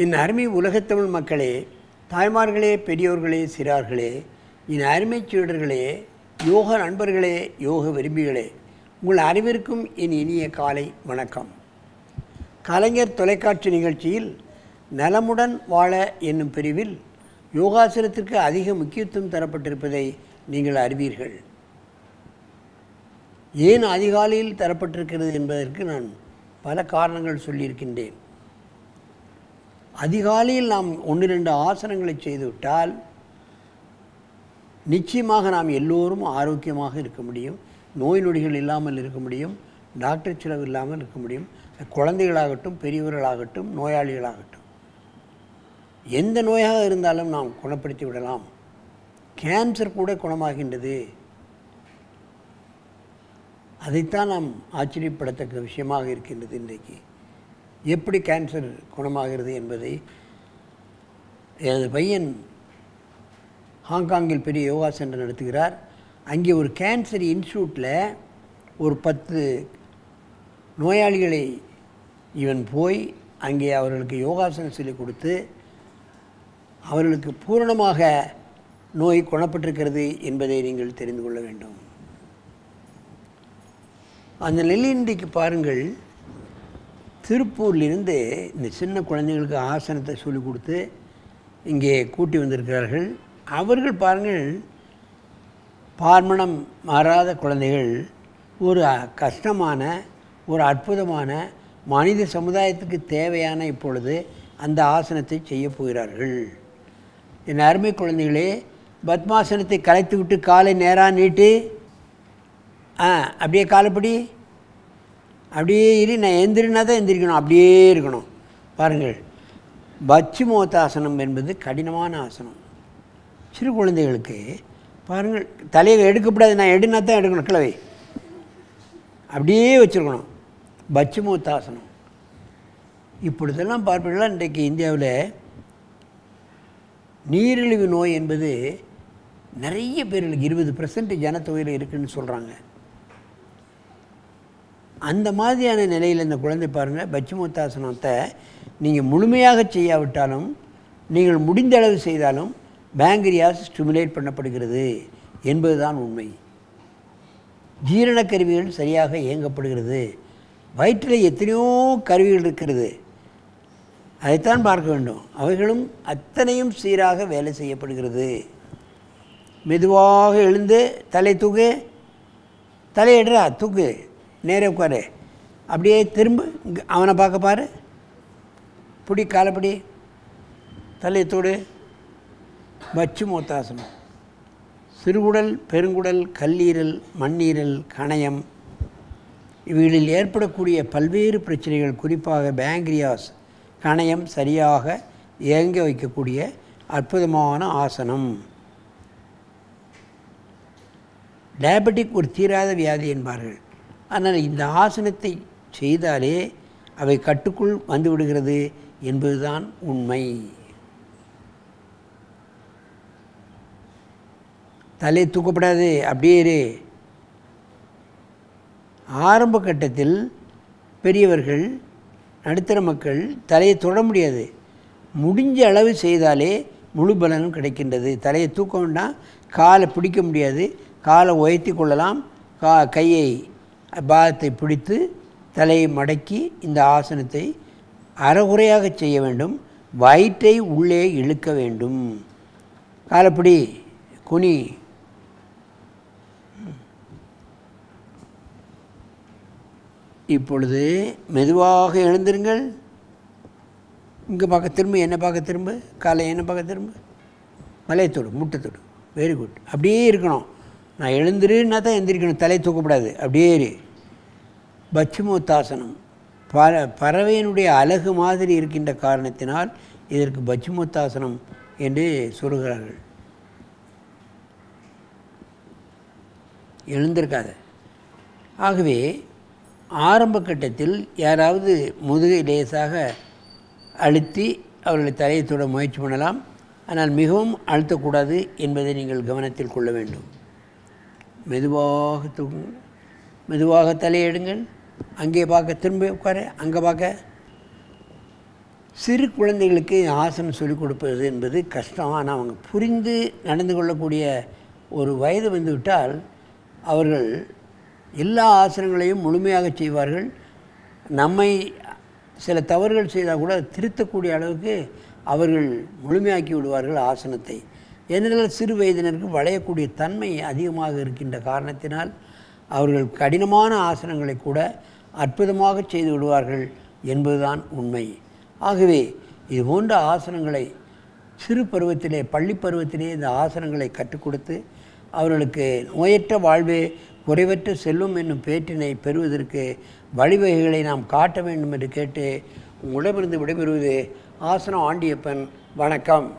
என் அருமை உலகத்தமிழ் மக்களே, தாய்மார்களே, பெரியோர்களே, சிறார்களே, என் அருமை சீடர்களே, யோக நண்பர்களே, யோக விரும்பிகளே, உங்கள் அனைவருக்கும் என் இனிய காலை வணக்கம். கலைஞர் தொலைக்காட்சி நிகழ்ச்சியில் நலமுடன் வாழ என்னும் பிரிவில் யோகாசனத்திற்கு அதிக முக்கியத்துவம் தரப்பட்டிருப்பதை நீங்கள் அறிவீர்கள். ஏன் அதிகாலையில் தரப்பட்டிருக்கிறது என்பதற்கு நான் பல காரணங்கள் சொல்லியிருக்கின்றேன். அதிகாலையில் நாம் 1-2 ஆசனங்களை செய்துவிட்டால் நிச்சயமாக நாம் எல்லோரும் ஆரோக்கியமாக இருக்க முடியும், நோய் நொடிகள் இல்லாமல் இருக்க முடியும், டாக்டர் செலவு இல்லாமல் இருக்க முடியும். குழந்தைகளாகட்டும், பெரியவர்களாகட்டும், நோயாளிகளாகட்டும், எந்த நோயாக இருந்தாலும் நாம் குணப்படுத்தி விடலாம். கேன்சர் கூட குணமாகின்றது. அதைத்தான் நாம் ஆச்சரியப்படத்தக்க விஷயமாக இருக்கின்றது. இன்றைக்கு எப்படி கேன்சர் குணமாகிறது என்பதை எனது பையன் ஹாங்காங்கில் பெரிய யோகா சென்டர் நடத்துகிறார். அங்கே ஒரு கேன்சர் இன்ஸ்டியூட்டில் ஒரு 10 நோயாளிகளை இவன் போய் அங்கே அவர்களுக்கு யோகாசனம் சொல்லிக் கொடுத்து அவர்களுக்கு பூரணமாக நோய் குணப்பட்டிருக்கிறது என்பதை நீங்கள் தெரிந்து கொள்ள வேண்டும். அந்த நிலையில் இன்றைக்கு பாருங்கள், திருப்பூர்லேருந்து இந்த சின்ன குழந்தைகளுக்கு ஆசனத்தை சொல்லிக் கொடுத்து இங்கே கூட்டி வந்திருக்கிறார்கள். அவர்கள் பாருங்கள், பார்மணம் மாறாத குழந்தைகள் ஒரு கஷ்டமான, ஒரு அற்புதமான, மனித சமுதாயத்துக்கு தேவையான இப்பொழுது அந்த ஆசனத்தை செய்ய போகிறார்கள். என் அருமை குழந்தைகளே, பத்மாசனத்தை கலைத்து விட்டு காலை நேராக நீட்டி அப்படியே காலைப்படி அப்படியே இரு. நான் எந்திரினா தான் எந்திரிக்கணும், அப்படியே இருக்கணும். பாருங்கள், பச்சுமோத்தாசனம் என்பது கடினமான ஆசனம். சிறு குழந்தைகளுக்கு பாருங்கள், தலையை எடுக்கப்படாது, நான் எடுனா தான் எடுக்கணும், கிளவை அப்படியே வச்சுருக்கணும். பச்சுமோத்தாசனம். இப்பொழுதெல்லாம் பார்ப்பீங்களா, இன்றைக்கு இந்தியாவில் நீரிழிவு நோய் என்பது நிறைய பேர்களுக்கு 20% ஜனத்தொகையில் இருக்குதுன்னு சொல்கிறாங்க. அந்த மாதிரியான நிலையில் இந்த குழந்தை பாருங்கள், பச்சுமோத்தாசனத்தை நீங்கள் முழுமையாக செய்யாவிட்டாலும், நீங்கள் முடிந்த அளவு செய்தாலும் பேங்க்ரியாஸ் ஸ்டிமுலேட் பண்ணப்படுகிறது என்பதுதான் உண்மை. ஜீரண கருவிகள் சரியாக இயங்கப்படுகிறது. வயிற்றில் எத்தனையோ கருவிகள் இருக்கிறது, அதைத்தான் பார்க்க வேண்டும். அவைகளும் அத்தனையும் சீராக வேலை செய்யப்படுகிறது. மெதுவாக எழுந்து தலை தூக்கு, தலையிடுறா தூக்கு, நேரே உட்காரு, அப்படியே திரும்ப அவனை பார்க்க பாரு, பிடி காலைப்படி, தலையத்தோடு. பச்சுமோத்தாசனம். சிறுகுடல், பெருங்குடல், கல்லீரல், மண்ணீரல், கணையம் இவைகளில் ஏற்படக்கூடிய பல்வேறு பிரச்சனைகள், குறிப்பாக பேங்க்ரியாஸ் கணையம் சரியாக இயங்க வைக்கக்கூடிய அற்புதமான ஆசனம். டயபெட்டிக் ஒரு தீராத வியாதி என்பார்கள். ஆனால் இந்த ஆசனத்தை செய்தாலே அவை கட்டுக்குள் வந்து விடுகிறது என்பதுதான் உண்மை. தலை தூக்கப்படாது, அப்படியே இரு. ஆரம்ப கட்டத்தில் பெரியவர்கள், நடுத்தர மக்கள் தலையை தொட முடியாது. முடிஞ்ச அளவு செய்தாலே முழு பலனும் கிடைக்கின்றது. தலையை தூக்க வேண்டாம், காலை பிடிக்க முடியாது, காலை உயர்த்தி கொள்ளலாம். கையை பாதத்தை பிடித்து தலையை மடக்கி இந்த ஆசனத்தை அரைகுறையாக செய்ய வேண்டும். வயிற்றை உள்ளே இழுக்க வேண்டும். காலைப்பிடி, குனி. இப்பொழுது மெதுவாக எழுந்திருங்கள். இங்கே பார்க்க திரும்ப, என்ன பார்க்க திரும்ப, காலை என்ன பார்க்க திரும்ப, மலையத்தோடு, முட்டத்தோடு. Very good. அப்படியே இருக்கணும். நான் எழுந்திருன்னா தான் எந்திரிக்கணும், தலை தூக்கப்படாது, அப்படியே இரு. பச்சுமோத்தாசனம் பறவையினுடைய அழகு மாதிரி இருக்கின்ற காரணத்தினால் இதற்கு பச்சுமோத்தாசனம் என்று சொல்கிறார்கள். எழுந்திருக்காத. ஆகவே ஆரம்ப கட்டத்தில் யாராவது முதுகை லேசாக அழுத்தி அவர்களை தலையை தொட முயற்சி பண்ணலாம். ஆனால் மிகவும் அழுத்தக்கூடாது என்பதை நீங்கள் கவனத்தில் கொள்ள வேண்டும். மெதுவாக தூங்குங்கள், மெதுவாக தலையெடுங்கள். அங்கே பார்க்க திரும்ப உட்கார, அங்கே பார்க்க. சிறு குழந்தைகளுக்கு ஆசனம் சொல்லிக் கொடுப்பது என்பது கஷ்டம். ஆனால் அவங்க புரிந்து நடந்து கொள்ளக்கூடிய ஒரு வயது வந்துவிட்டால் அவர்கள் எல்லா ஆசனங்களையும் முழுமையாக செய்வார்கள். நம்மை சில தவறுகள் செய்தால் கூட திருத்தக்கூடிய அளவுக்கு அவர்கள் முழுமையாக்கி விடுவார்கள் ஆசனத்தை. ஏனென்றால் சிறு வயதினருக்கு வளையக்கூடிய தன்மை அதிகமாக இருக்கின்ற காரணத்தினால் அவர்கள் கடினமான ஆசனங்களை கூட அற்புதமாக செய்து விடுவார்கள் என்பதுதான் உண்மை. ஆகவே இது போன்ற ஆசனங்களை சிறு பருவத்திலே, பள்ளி பருவத்திலே இந்த ஆசனங்களை கற்றுக் கொடுத்து அவர்களுக்கு நோயற்ற வாழ்வே குறைவற்ற செல்வம் என்னும் பேற்றினை பெறுவதற்கு வழிவகைகளை நாம் காட்ட வேண்டும் என்று கேட்டு உங்களிடமிருந்து விடைபெறுவது ஆசனம் ஆண்டியப்பன். வணக்கம்.